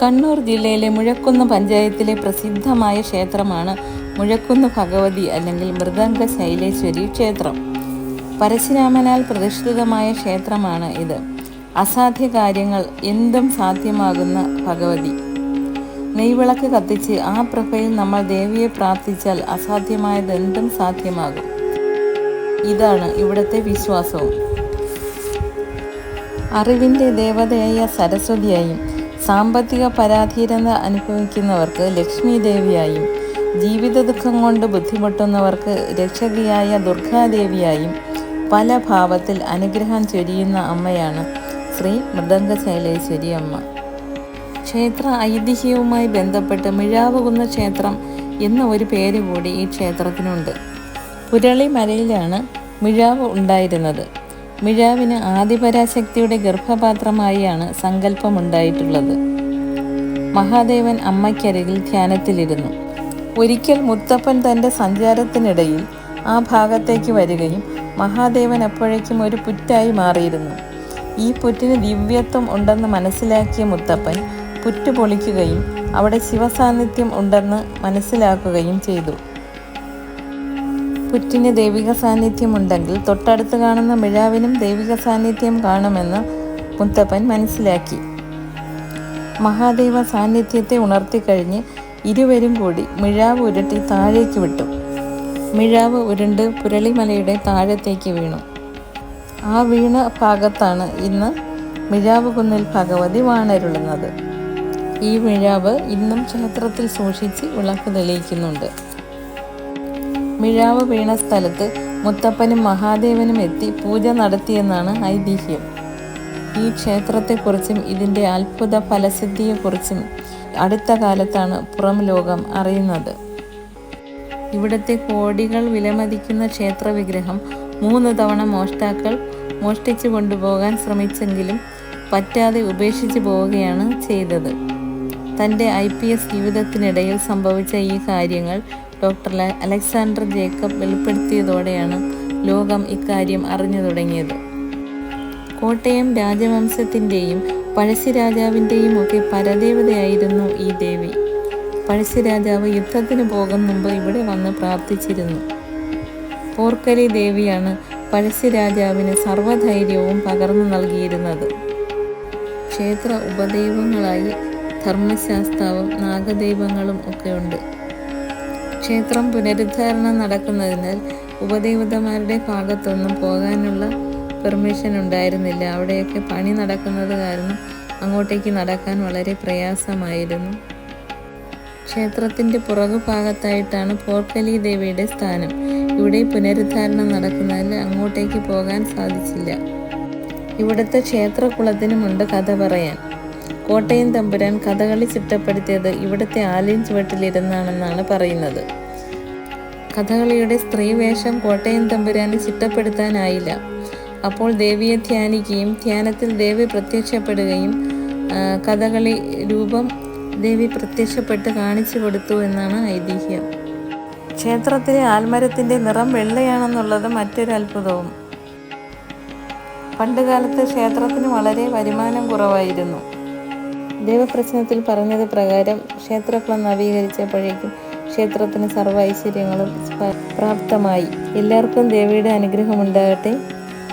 കണ്ണൂർ ജില്ലയിലെ മുഴക്കുന്ന് പഞ്ചായത്തിലെ പ്രസിദ്ധമായ ക്ഷേത്രമാണ് മുഴക്കുന്ന് ഭഗവതി അല്ലെങ്കിൽ മൃദംഗ ശൈലേശ്വരി ക്ഷേത്രം. പരശുരാമനാൽ പ്രതിഷ്ഠിതമായ ക്ഷേത്രമാണ് ഇത്. അസാധ്യ കാര്യങ്ങൾ എന്തും സാധ്യമാകുന്ന ഭഗവതി. നെയ്വിളക്ക് കത്തിച്ച് ആ പ്രഭയിൽ നമ്മൾ ദേവിയെ പ്രാർത്ഥിച്ചാൽ അസാധ്യമായത് എന്തും സാധ്യമാകും. ഇതാണ് ഇവിടുത്തെ വിശ്വാസവും. അറിവിൻ്റെ ദേവതയായ സരസ്വതിയായും സാമ്പത്തിക പരാധീനത അനുഭവിക്കുന്നവർക്ക് ലക്ഷ്മി ദേവിയായും ജീവിത ദുഃഖം കൊണ്ട് ബുദ്ധിമുട്ടുന്നവർക്ക് രക്ഷകയായ ദുർഗാദേവിയായും പല ഭാവത്തിൽ അനുഗ്രഹം ചൊരിയുന്ന അമ്മയാണ് ശ്രീ മൃദംഗ ശൈലേശ്വരി അമ്മ. ക്ഷേത്ര ഐതിഹ്യവുമായി ബന്ധപ്പെട്ട് മിഴാവുകുന്ന് ക്ഷേത്രം എന്ന ഒരു പേര് കൂടി ഈ ക്ഷേത്രത്തിനുണ്ട്. പുരളിമലയിലാണ് മിഴാവ് ഉണ്ടായിരുന്നത്. മിഴാവിന് ആദിപരാശക്തിയുടെ ഗർഭപാത്രമായാണ് സങ്കല്പമുണ്ടായിട്ടുള്ളത്. മഹാദേവൻ അമ്മയ്ക്കരികിൽ ധ്യാനത്തിലിരുന്നു. ഒരിക്കൽ മുത്തപ്പൻ തൻ്റെ സഞ്ചാരത്തിനിടയിൽ ആ ഭാഗത്തേക്ക് വരികയും മഹാദേവൻ അപ്പോഴേക്കും ഒരു പുറ്റായി മാറിയിരുന്നു. ഈ പുറ്റിന് ദിവ്യത്വം ഉണ്ടെന്ന് മനസ്സിലാക്കിയ മുത്തപ്പൻ പുറ്റ് പൊളിക്കുകയും അവിടെ ശിവസാന്നിധ്യം ഉണ്ടെന്ന് മനസ്സിലാക്കുകയും ചെയ്തു. പുറ്റിന് ദൈവിക സാന്നിധ്യമുണ്ടെങ്കിൽ തൊട്ടടുത്ത് കാണുന്ന മിഴാവിനും ദൈവിക സാന്നിധ്യം കാണുമെന്ന് മുത്തപ്പൻ മനസ്സിലാക്കി. മഹാദേവ സാന്നിധ്യത്തെ ഉണർത്തിക്കഴിഞ്ഞ് ഇരുവരും കൂടി മിഴാവ് ഉരുട്ടി താഴേക്ക് വിട്ടു. മിഴാവ് ഉരുണ്ട് പുരളിമലയുടെ താഴത്തേക്ക് വീണു. ആ വീണ ഭാഗത്താണ് ഇന്ന് മിഴാവ് കുന്നിൽ ഭഗവതി വാണരുളുന്നത്. ഈ മിഴാവ് ഇന്നും ക്ഷേത്രത്തിൽ സൂക്ഷിച്ച് വിളക്ക് തെളിയിക്കുന്നുണ്ട്. മിഴാവ് വീണ സ്ഥലത്ത് മുത്തപ്പനും മഹാദേവനും എത്തി പൂജ നടത്തിയെന്നാണ് ഐതിഹ്യം. ഈ ക്ഷേത്രത്തെക്കുറിച്ചും ഇതിൻ്റെ അത്ഭുത ഫലസിദ്ധിയെക്കുറിച്ചും അടുത്ത കാലത്താണ് പുറം ലോകം അറിയുന്നത്. ഇവിടുത്തെ കോടികൾ വിലമതിക്കുന്ന ക്ഷേത്ര വിഗ്രഹം 3 തവണ മോഷ്ടാക്കൾ മോഷ്ടിച്ചു കൊണ്ടുപോകാൻ ശ്രമിച്ചെങ്കിലും പറ്റാതെ ഉപേക്ഷിച്ചു പോവുകയാണ് ചെയ്തത്. തൻ്റെ IPS ജീവിതത്തിനിടയിൽ സംഭവിച്ച ഈ കാര്യങ്ങൾ ഡോക്ടർ അലക്സാണ്ടർ ജേക്കബ് വെളിപ്പെടുത്തിയതോടെയാണ് ലോകം ഇക്കാര്യം അറിഞ്ഞു തുടങ്ങിയത്. കോട്ടയം രാജവംശത്തിൻ്റെയും പഴശ്ശിരാജാവിൻ്റെയും ഒക്കെ പരദേവതയായിരുന്നു ഈ ദേവി. പഴശ്ശിരാജാവ് യുദ്ധത്തിന് പോകും മുമ്പ് ഇവിടെ വന്ന് പ്രാർത്ഥിച്ചിരുന്നു. പോർക്കലി ദേവിയാണ് പഴശ്ശിരാജാവിന് സർവ്വധൈര്യവും പകർന്നു നൽകിയിരുന്നത്. ക്ഷേത്ര ഉപദൈവങ്ങളായി ധർമ്മശാസ്താവും നാഗദൈവങ്ങളും ഒക്കെയുണ്ട്. ക്ഷേത്രം പുനരുദ്ധാരണം നടക്കുന്നതിനാൽ ഉപദേവതമാരുടെ ഭാഗത്തൊന്നും പോകാനുള്ള പെർമിഷൻ ഉണ്ടായിരുന്നില്ല. അവിടെയൊക്കെ പണി നടക്കുന്നത് കാരണം അങ്ങോട്ടേക്ക് നടക്കാൻ വളരെ പ്രയാസമായിരുന്നു. ക്ഷേത്രത്തിൻ്റെ പുറകുഭാഗത്തായിട്ടാണ് പോർക്കലി ദേവിയുടെ സ്ഥാനം. ഇവിടെ പുനരുദ്ധാരണം നടക്കുന്നതിൽ അങ്ങോട്ടേക്ക് പോകാൻ സാധിച്ചില്ല. ഇവിടുത്തെ ക്ഷേത്രകുളത്തിനുമുണ്ട് കഥ പറയാൻ. കോട്ടയം തമ്പുരാൻ കഥകളി ചിട്ടപ്പെടുത്തിയത് ഇവിടുത്തെ ആലിൻ ചുവട്ടിലിരുന്നാണെന്നാണ് പറയുന്നത്. കഥകളിയുടെ സ്ത്രീവേഷം കോട്ടയം തമ്പുരാന് ചിട്ടപ്പെടുത്താനായില്ല. അപ്പോൾ ദേവിയെ ധ്യാനിക്കുകയും ധ്യാനത്തിൽ ദേവി പ്രത്യക്ഷപ്പെടുകയും കഥകളി രൂപം ദേവി പ്രത്യക്ഷപ്പെട്ട് കാണിച്ചു കൊടുത്തു എന്നാണ് ഐതിഹ്യം. ക്ഷേത്രത്തിലെ ആൽമരത്തിൻ്റെ നിറം വെള്ളയാണെന്നുള്ളത് മറ്റൊരു അത്ഭുതവും. പണ്ടുകാലത്ത് ക്ഷേത്രത്തിന് വളരെ വരുമാനം കുറവായിരുന്നു. ദേവപ്രശ്നത്തിൽ പറഞ്ഞത് പ്രകാരം ക്ഷേത്രക്കുളം നവീകരിച്ചപ്പോഴേക്കും ക്ഷേത്രത്തിന് സർവ്വ ഐശ്വര്യങ്ങളും പ്രാപ്തമായി. എല്ലാവർക്കും ദേവിയുടെ അനുഗ്രഹം ഉണ്ടാകട്ടെ.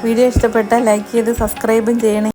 വീഡിയോ ഇഷ്ടപ്പെട്ടാൽ ലൈക്ക് ചെയ്ത് സബ്സ്ക്രൈബും ചെയ്യണേ.